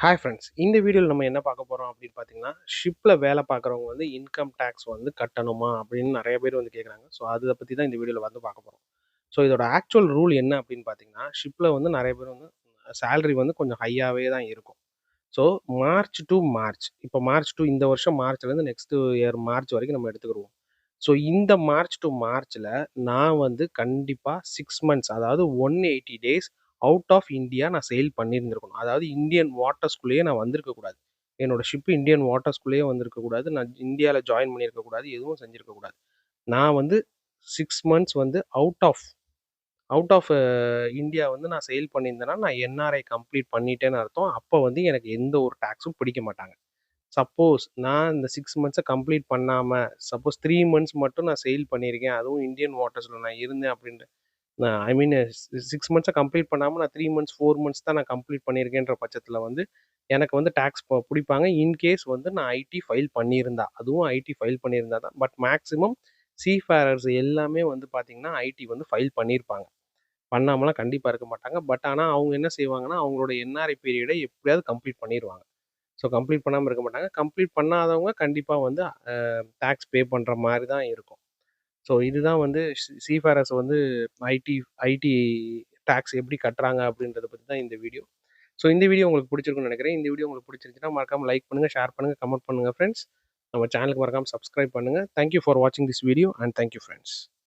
Hi friends. இந்த வீடியோல நம்ம என்ன பார்க்க போறோம் அப்படின்னு பார்த்தீங்கன்னா, ஷிப்ல வேலை பார்க்குறவங்க வந்து இன்கம் டாக்ஸ் வந்து கட்டணுமா? அப்படின்னு நெறைய பேர் வந்து கேட்குறாங்க. ஸோ அத பத்தி தான் இந்த வீடியோல வந்து பார்க்க போறோம். ஸோ இதோட ஆக்சுவல் ரூல் என்ன அப்படின்னு பார்த்தீங்கன்னா, ஷிப்ல வந்து நெறைய பேர் வந்து சேலரி வந்து கொஞ்சம் ஹையாவே தான் இருக்கும். So March to March. இப்போ மார்ச் டூ இந்த வருஷம் மார்ச்லேருந்து நெக்ஸ்ட் இயர் மார்ச் வரைக்கும் நம்ம எடுத்துக்கிருவோம். ஸோ இந்த மார்ச் டூ மார்ச்ல நான் வந்து கண்டிப்பா 6 மந்த்ஸ் அதாவது 180 டேஸ் அவுட் ஆஃப் இந்தியா நான் செயில் பண்ணியிருந்திருக்கணும். அதாவது இந்தியன் வாட்டர்ஸ்குள்ளேயே நான் வந்திருக்கக்கூடாது. என்னோட ஷிப் இந்தியன் வாட்டர்ஸ்குள்ளேயே வந்திருக்கக்கூடாது. நான் இந்தியால ஜாயின் பண்ணியிருக்கக்கூடாது. எதுவும் செஞ்சிருக்கக்கூடாது. நான் வந்து 6 மந்த்ஸ் வந்து out of out of India வந்து நான் செயில் பண்ணியிருந்தேன்னா, நான் என்ஆர்ஐ கம்ப்ளீட் பண்ணிட்டேன்னு அர்த்தம். அப்போ வந்து எனக்கு எந்த ஒரு டாக்ஸும் பிடிக்க மாட்டாங்க. சப்போஸ் நான் இந்த 6 மந்த்ஸ கம்ப்ளீட் பண்ணாம, சப்போஸ் 3 மந்த்ஸ் மட்டும் நான் செயில் பண்ணியிருக்கேன். அதுவும் இந்தியன் வாட்டர்ஸ்ல நான் இருந்தேன் அப்படின்ட்டு நான் ஐ மீன் 6 மந்த்ஸ கம்ப்ளீட் பண்ணாம நான் 3 மந்த்ஸ், 4 மந்த்ஸ் தான் நான் கம்ப்ளீட் பண்ணியிருக்கேன்ற பட்சத்தில வந்து, எனக்கு வந்து டாக்ஸ் புடிப்பாங்க. இன்கேஸ் வந்து நான் ஐடி ஃபைல் பண்ணியிருந்தா. அதுவும் ஐடி ஃபைல் பண்ணியிருந்தா தான். பட் மேக்ஸிமம் சீஃபேரர்ஸ் எல்லாமே வந்து பார்த்தீங்கன்னா, ஐடி வந்து ஃபைல் பண்ணியிருப்பாங்க. பண்ணாமலாம் கண்டிப்பா இருக்க மாட்டாங்க. பட் ஆனா அவங்க என்ன செய்வாங்கன்னா, அவங்களோட என்ஆர்ஐ பீரியட எப்படியாவது கம்ப்ளீட் பண்ணிருவாங்க. ஸோ கம்ப்ளீட் பண்ணாம இருக்க மாட்டாங்க. கம்ப்ளீட் பண்ணாதவங்க கண்டிப்பா வந்து டாக்ஸ் பே பண்ற மாரி தான் இருக்கும். ஸோ இதுதான் வந்து சீஃபேரர்ஸ் வந்து ஐடி ஐடி டாக்ஸ் எப்படி கட்டுறாங்க அப்படின்றத பத்தி தான் இந்த வீடியோ. ஸோ இந்த வீடியோ உங்களுக்கு பிடிச்சிருக்கும்னு நினைக்கிறேன். இந்த வீடியோ உங்களுக்கு பிடிச்சிருந்துச்சுன்னா மறக்காம லைக் பண்ணுங்க, ஷேர் பண்ணுங்க, கமெண்ட் பண்ணுங்க ஃப்ரெண்ட்ஸ். நம்ம சேனலுக்கு மறக்காம சப்ஸ்கிரைப் பண்ணுங்க. தேங்க் யூ ஃபார் வாட்சிங் this video and thank you friends.